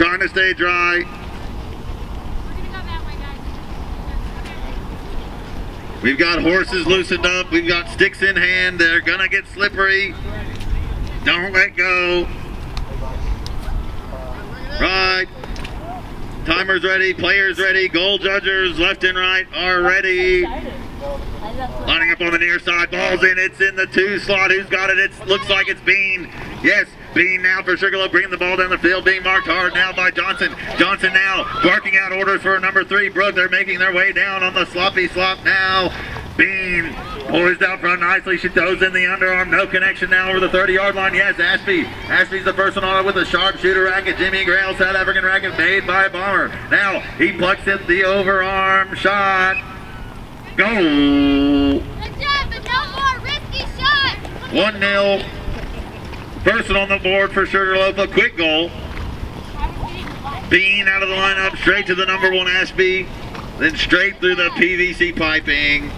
Trying to stay dry. We've got horses loosened up. We've got sticks in hand. They're gonna get slippery. Don't let go. Right. Timers ready, players ready, goal judgers left and right are ready. Lining up on the near side, ball's in, it's in the 2 slot. Who's got it? It looks like it's Bean. Yes, Bean now for Sugarloaf, bringing the ball down the field, being marked hard now by Johnson. Johnson now barking out orders for number 3, Brooke. They're making their way down on the sloppy slop now. Bean poised out front nicely. She throws in the underarm. No connection now over the 30-yard line. Yes, Ashby. Ashby's the first one on it with a sharpshooter racket. Jimmy Grail, South African racket made by Bomber. Now he plucks it, the overarm shot. Goal. Good job, but no more risky shot. 1-0. First one on the board for Sugarloaf. A quick goal. Bean out of the lineup, straight to the number 1 Ashby. Then straight through the PVC piping.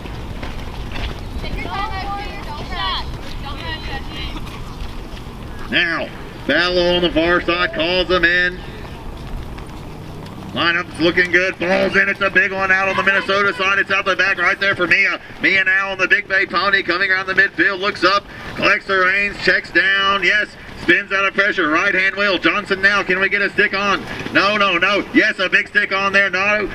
Now, Fallow on the far side calls them in. Lineup's looking good. Ball's in. It's a big one out on the Minnesota side. It's out the back right there for Mia. Mia now on the Big Bay Pony coming around the midfield. Looks up, collects the reins, checks down. Yes, spins out of pressure. Right hand wheel. Johnson now. Can we get a stick on? No, no, no. Yes, a big stick on there. No.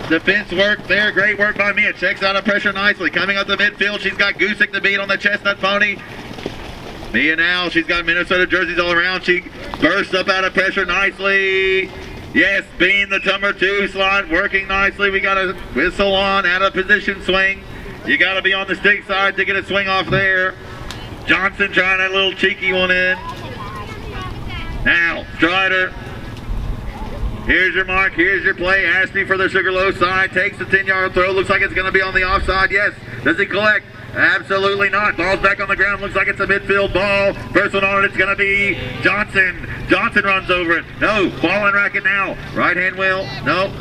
Defense work there. Great work by Mia. Checks out of pressure nicely. Coming up the midfield. She's got Goosick to beat on the Chestnut Pony. Mia now. She's got Minnesota jerseys all around. She bursts up out of pressure nicely. Yes, Bean, the number 2 slot, working nicely. We got a whistle on, out of position swing. You got to be on the stick side to get a swing off there. Johnson trying that little cheeky one in. Now, Strider. Here's your mark, here's your play. Ashby for the Sugarloaf side, takes the 10-yard throw. Looks like it's going to be on the offside. Yes. Does he collect? Absolutely not. Ball's back on the ground. Looks like it's a midfield ball. First one on it, it's going to be Johnson. Johnson runs over it. No. Ball and racket now. Right hand wheel. No.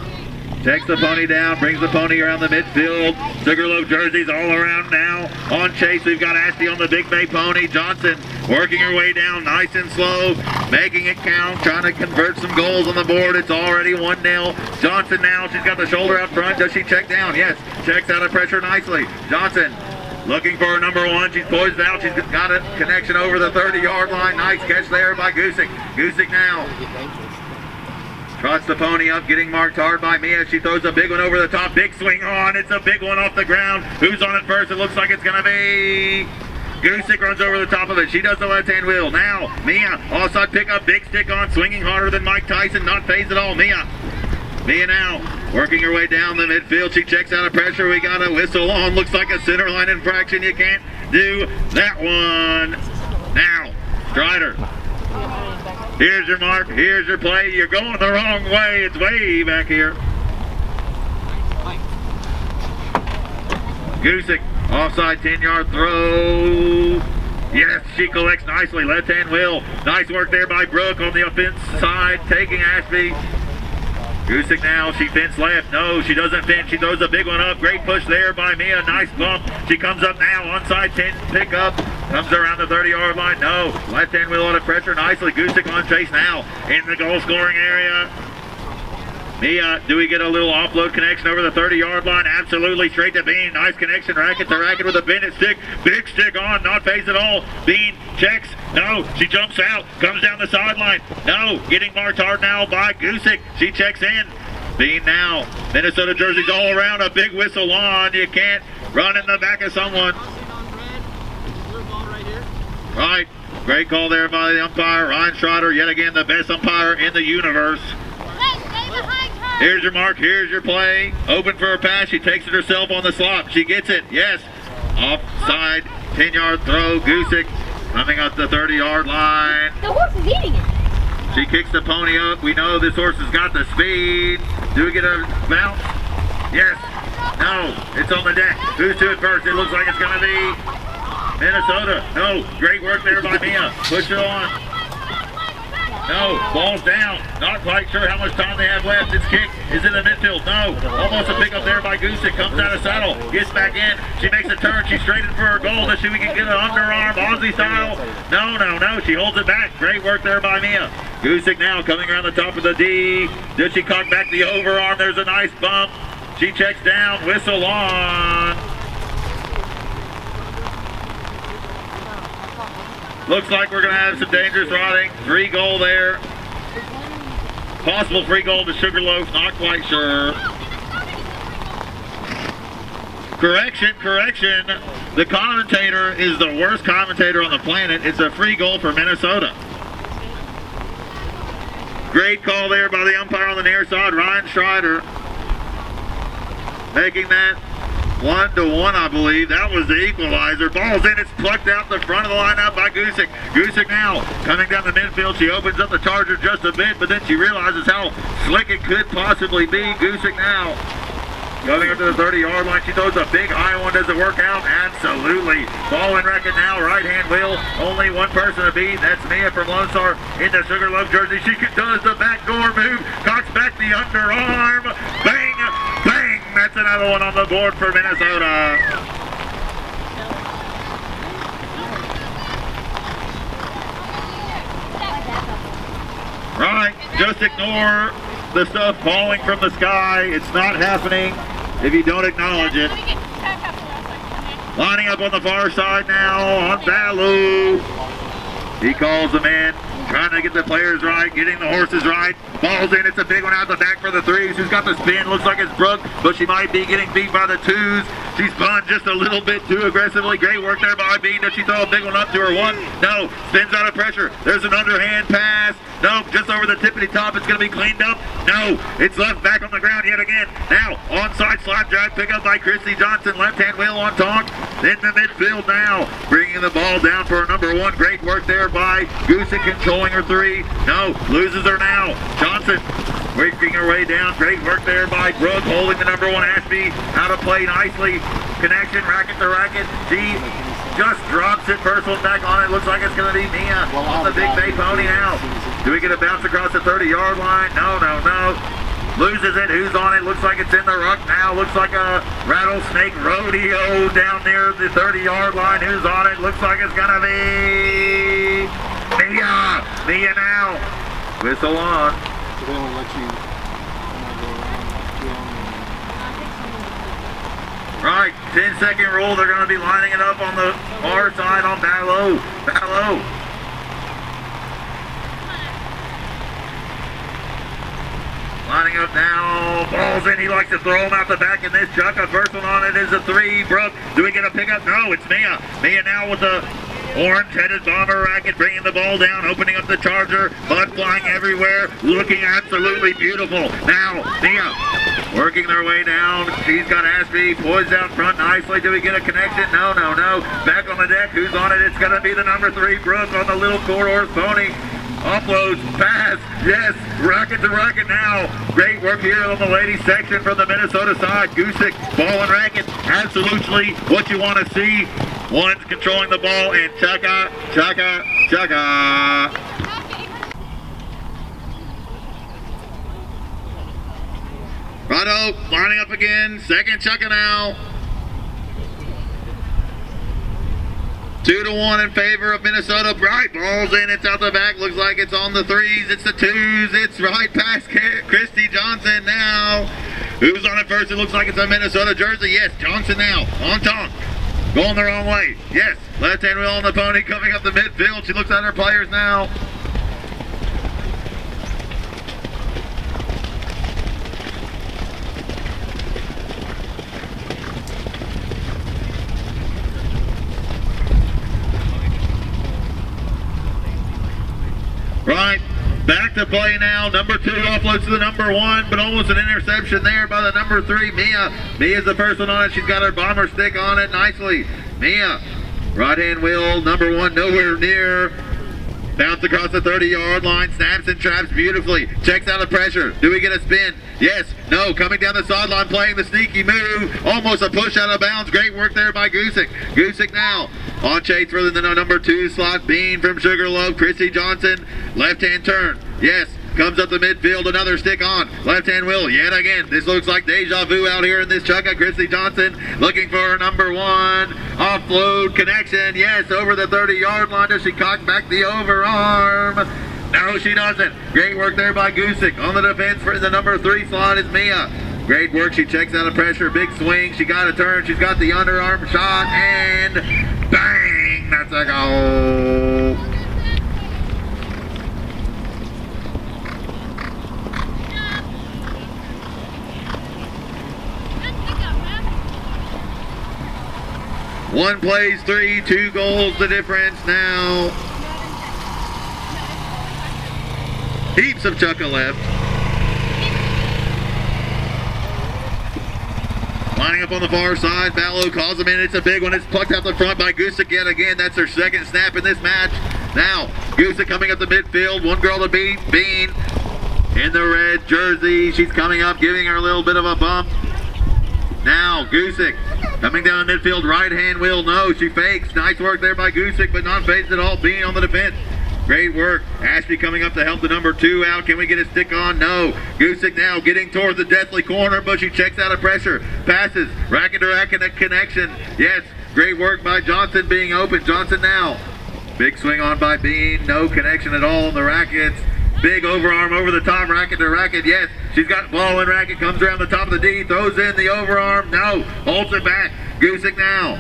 Takes the pony down. Brings the pony around the midfield. Sugarloaf jerseys all around now. On chase, we've got Ashby on the Big Bay Pony. Johnson working her way down nice and slow. Making it count. Trying to convert some goals on the board. It's already 1-0. Johnson now. She's got the shoulder out front. Does she check down? Yes. Checks out of pressure nicely. Johnson. Looking for her number 1. She's poised out. She's got a connection over the 30-yard line. Nice catch there by Goosick. Goosick now. Trots the pony up, getting marked hard by Mia. She throws a big one over the top. Big swing on. It's a big one off the ground. Who's on it first? It looks like it's going to be Goosick. Runs over the top of it. She does the left-hand wheel. Now, Mia, offside pickup. Big stick on. Swinging harder than Mike Tyson. Not phased at all. Mia now, working her way down the midfield. She checks out of pressure. We got a whistle on. Looks like a center line infraction. You can't do that one. Now, Strider. Here's your mark. Here's your play. You're going the wrong way. It's way back here. Goosick, offside 10-yard throw. Yes, she collects nicely. Left-hand wheel. Nice work there by Brooke on the offense side, taking Ashby. Goosick now, she fence left. No, she doesn't fence. She throws a big one up. Great push there by Mia. Nice bump. She comes up now. Onside 10 pickup. Comes around the 30-yard line. No. Left-hand wheel out of pressure nicely. Goosick on chase now in the goal-scoring area. Mia, do we get a little offload connection over the 30-yard line? Absolutely, straight to Bean. Nice connection, racket to racket with a bended stick. Big stick on, not phased at all. Bean checks. No, she jumps out, comes down the sideline. No, getting marked hard now by Goosick. She checks in. Bean now. Minnesota jerseys all around. A big whistle on. You can't run in the back of someone. Right. Great call there by the umpire. Ryan Schroeder, yet again the best umpire in the universe. Here's your mark, here's your play. Open for a pass, she takes it herself on the slop. She gets it, yes. Offside, 10-yard throw. Goosick coming up the 30-yard line. The horse is eating it. She kicks the pony up. We know this horse has got the speed. Do we get a bounce? Yes. No, it's on the deck. Who's to it first? It looks like it's going to be Minnesota. No, great work there by Mia. Push it on. No. Ball's down. Not quite sure how much time they have left. It's kicked. Is in the midfield. No. Almost a pick up there by Gusick. Comes out of saddle. Gets back in. She makes a turn. She's straight in for her goal. Does she we can get an underarm Aussie style? No, no, no. She holds it back. Great work there by Mia. Gusick now coming around the top of the D. Does she cock back the overarm? There's a nice bump. She checks down. Whistle on. Looks like we're going to have some dangerous riding. 3 goal there. Possible free goal to Sugarloaf. Not quite sure. Correction, correction. The commentator is the worst commentator on the planet. It's a free goal for Minnesota. Great call there by the umpire on the near side, Ryan Schreider. Making that 1-1, I believe. That was the equalizer. Ball's in. It's plucked out the front of the lineup by Gusick. Gusick now coming down the midfield. She opens up the charger just a bit, but then she realizes how slick it could possibly be. Gusick now going up to the 30-yard line. She throws a big high one. Does it work out? Absolutely. Ball in racket now. Right-hand wheel. Only one person to beat. That's Mia from Lone Star in the Sugarloaf jersey. She does the backdoor move. Cocks back the underarm. Bang! Bang! That's another one on the board for Minnesota. Right. Just ignore the stuff falling from the sky. It's not happening if you don't acknowledge it. Lining up on the far side now on Baloo. He calls them in, trying to get the players right, getting the horses right. Ball's in, it's a big one out the back for the 3s. Who's got the spin? Looks like it's Brooke, but she might be getting beat by the 2s. She's spun just a little bit too aggressively. Great work there by B. Does she throw a big one up to her 1? No. Spins out of pressure. There's an underhand pass. No, just over the tippity top. It's going to be cleaned up. No, it's left back on the ground yet again. Now, onside slap drag pick up by Christy Johnson. Left-hand wheel on Tonk. In the midfield now. Bringing the ball down for number 1. Great work there by Gusick controlling her 3. No, loses her now. Johnson working her way down. Great work there by Brooke holding the number 1 Ashby. Out of play nicely. Connection, racket to racket. She just drops it. First one back on it. Looks like it's going to be Mia on the Big Bay Pony now. Do we get a bounce across the 30-yard line? No, no, no. Loses it. Who's on it? Looks like it's in the ruck now. Looks like a rattlesnake rodeo down near the 30-yard line. Who's on it? Looks like it's going to be Mia. Mia now. Whistle on. So they won't let you Right, 10-second rule. They're going to be lining it up on the far side on Baloo. Baloo. Lining up now. Ball's in. He likes to throw him out the back in this chuck. A first one on it is a 3. Brooke, do we get a pickup? No, it's Mia. Mia now with the orange-headed bomber racket, bringing the ball down, opening up the charger. Mud flying everywhere. Looking absolutely beautiful. Now, Mia working their way down. She's got Ashby poised out front nicely. Do we get a connection? No, no, no. Back on the deck. Who's on it? It's going to be the number 3, Brooke, on the little 4-horse pony. Offloads, pass, yes, rocket to rocket now. Great work here on the ladies section from the Minnesota side. Gusick, ball and racket, absolutely what you want to see. One's controlling the ball, and chaka, chaka, chaka. Righto, lining up again, second chaka now. 2-1 in favor of Minnesota. Right, ball's in, it's out the back. Looks like it's on the 3s, it's the 2s. It's right past Christy Johnson now. Who's on it first? It looks like it's a Minnesota jersey. Yes, Johnson now, on Tonk. Going the wrong way. Yes, left-hand wheel on the pony coming up the midfield. She looks at her players now. Right, back to play now. Number 2 offloads to the number 1, but almost an interception there by the number 3, Mia. Mia's the first one on it. She's got her bomber stick on it nicely. Mia, right-hand wheel, number 1 nowhere near. Bounce across the 30-yard line. Snaps and traps beautifully. Checks out of pressure. Do we get a spin? Yes. No. Coming down the sideline, playing the sneaky move. Almost a push out of bounds. Great work there by Gusick. Gusick now on chase for the number 2 slot. Bean from Sugarloaf. Chrissy Johnson. Left-hand turn. Yes. Comes up the midfield, another stick on. Left-hand wheel, yet again. This looks like deja vu out here in this chukka. Chrissy Johnson looking for her number 1. Offload connection, yes, over the 30-yard line. Does she cock back the overarm? No, she doesn't. Great work there by Gusick. On the defense for the number 3 slot is Mia. Great work, she checks out of pressure. Big swing, she got a turn. She's got the underarm shot, and bang! That's a goal. One plays 3, 2 goals the difference now. Heaps of chukka left. Lining up on the far side, Fallow calls him in. It's a big one. It's plucked out the front by Gusick yet again. That's her second snap in this match. Now, Gusick coming up the midfield. One girl to beat, Bean in the red jersey. She's coming up, giving her a little bit of a bump. Now, Gusick coming down the midfield, right-hand wheel, no, she fakes. Nice work there by Gusick, but not phased at all. Bean on the defense. Great work. Ashby coming up to help the number 2 out. Can we get a stick on? No. Gusick now getting toward the deathly corner, but she checks out of pressure. Passes. Racket to racket connection. Yes. Great work by Johnson being open. Johnson now. Big swing on by Bean. No connection at all on the rackets. Big overarm over the top, racket to racket, yes. She's got ball and racket, comes around the top of the D, throws in the overarm, no. Holds it back. Gusick now.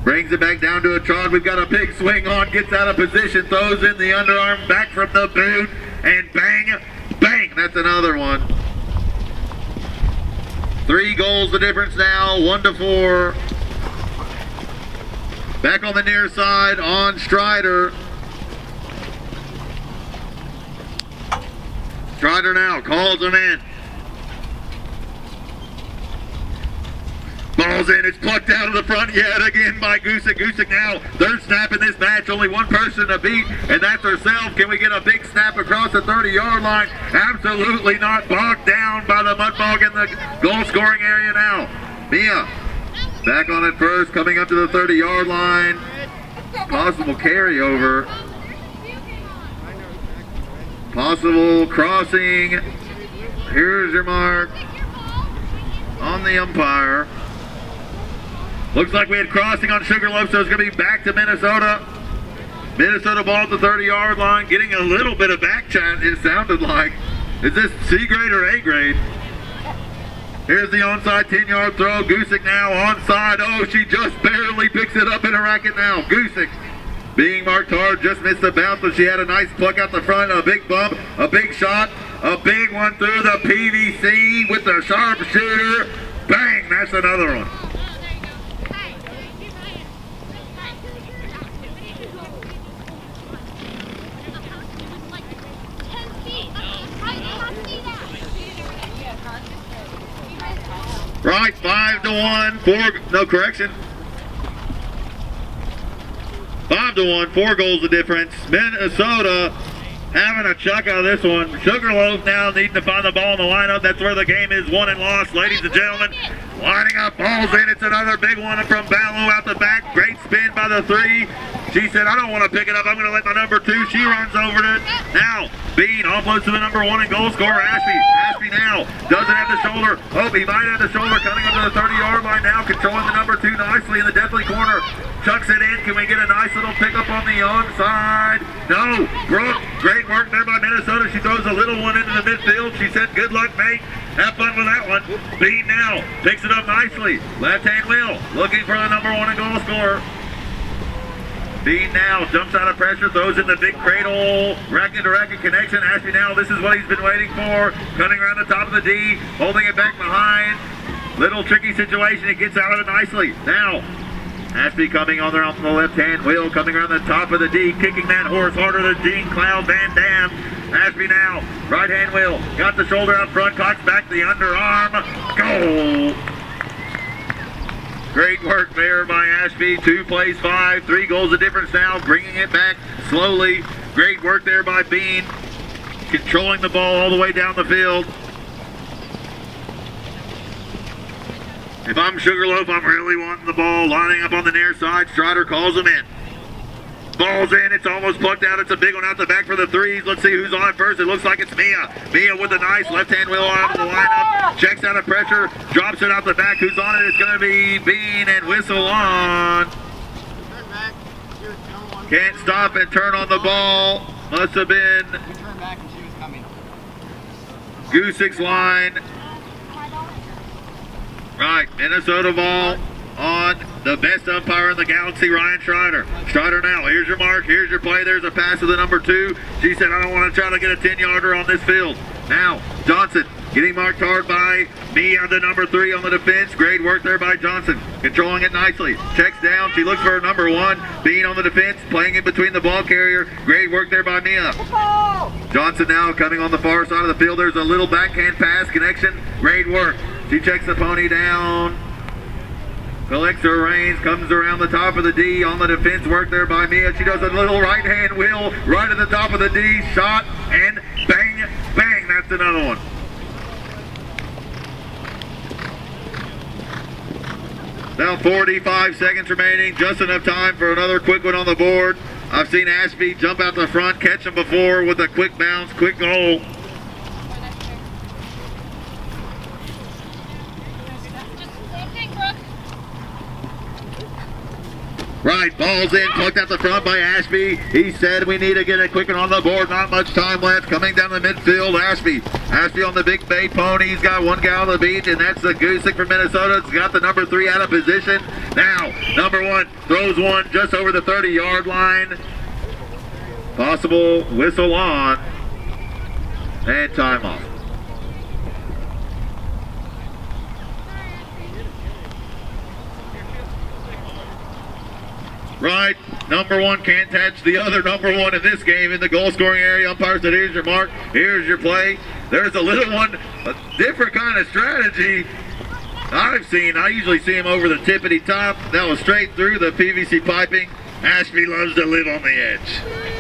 Brings it back down to a trot. We've got a big swing on, gets out of position, throws in the underarm, back from the boot, and bang, bang, that's another one. 3 goals the difference now, 1-4. Back on the near side on Strider. Strider now calls him in. Ball's in, it's plucked out of the front yet again by Gusick. Gusick now, third snap in this match, only one person to beat, and that's herself. Can we get a big snap across the 30-yard line? Absolutely not. Bogged down by the mud bog in the goal scoring area now. Mia back on it first, coming up to the 30-yard line. Possible carryover. Possible crossing. Here's your mark on the umpire. Looks like we had crossing on Sugarloaf, so it's going to be back to Minnesota. Minnesota ball at the 30-yard line, getting a little bit of back chat, it sounded like. Is this C grade or A grade? Here's the onside 10-yard throw. Gusick now onside. Oh, she just barely picks it up in a racket now. Gusick being marked hard, just missed the bounce, but she had a nice pluck out the front, a big bump, a big shot, a big one through the PVC with the sharpshooter. Bang, that's another one. Right, 5-1, no correction. 5-1, 4 goals the difference. Minnesota having a chuck out of this one. Sugarloaf now needing to find the ball in the lineup. That's where the game is won and lost, ladies and gentlemen. Lining up, balls in. It's another big one from Ballo out the back. Great spin by the 3. She said, I don't want to pick it up. I'm going to let my number 2. She runs over to it. Now, Bean offloads to the number 1 and goal scorer, Ashby. Ashby now doesn't have the shoulder. Oh, he might have the shoulder coming up to the 30-yard line now, controlling the number 2 nicely in the deathly corner. Chucks it in. Can we get a nice little pickup on the onside? No. Brooke, great work there by Minnesota. She throws a little one into the midfield. She said, good luck, mate. Have fun with that one. Bean now picks it up nicely. Left-hand wheel, looking for the number 1 and goal scorer. Bean now jumps out of pressure, throws in the big cradle, racket-to-racket connection. Ashby now, this is what he's been waiting for. Cutting around the top of the D, holding it back behind. Little tricky situation, he gets out of it nicely. Now, Ashby coming on there off the left-hand wheel, coming around the top of the D, kicking that horse harder than Jean Cloud Van Dam. Ashby now, right-hand wheel, got the shoulder out front, cocks back the underarm. Goal! Great work there by Ashby. 2 plays 5, 3 goals of difference now, bringing it back slowly. Great work there by Bean, controlling the ball all the way down the field. If I'm Sugarloaf, I'm really wanting the ball, lining up on the near side. Strider calls him in. Ball's in, it's almost plucked out. It's a big one out the back for the threes. Let's see who's on it first. It looks like it's Mia. Mia with a nice left-hand wheel out of the lineup. Checks out of pressure, drops it out the back. Who's on it? It's going to be Bean and whistle on. Can't stop and turn on the ball. Must have been Gusik's line. Right, Minnesota ball on the best umpire in the galaxy, Ryan Strider. Strider now, here's your mark, here's your play. There's a pass to the number 2. She said, I don't want to try to get a 10-yarder on this field. Now, Johnson getting marked hard by Mia, the number 3 on the defense. Great work there by Johnson, controlling it nicely. Checks down, she looks for number 1. Being on the defense, playing in between the ball carrier. Great work there by Mia. Johnson now coming on the far side of the field. There's a little backhand pass connection. Great work. She checks the pony down. Collects her reins, comes around the top of the D on the defense work there by Mia. She does a little right-hand wheel right at the top of the D, shot, and bang, bang, that's another one. Now 45 seconds remaining, just enough time for another quick one on the board. I've seen Ashby jump out the front, catch him before with a quick bounce, quick goal. Right, ball's in, plucked out the front by Ashby. He said we need to get a quick one on the board. Not much time left. Coming down the midfield, Ashby. Ashby on the big bay pony. He's got one guy on the beach, and that's the Gusick from Minnesota. It's got the number 3 out of position. Now, number 1 throws one just over the 30-yard line. Possible whistle on. And time off. Right, number 1 can't touch the other number 1 in this game in the goal scoring area. Umpire said, here's your mark, here's your play. There's a little one, a different kind of strategy I've seen. I usually see him over the tippity top. That was straight through the PVC piping. Ashby loves to live on the edge.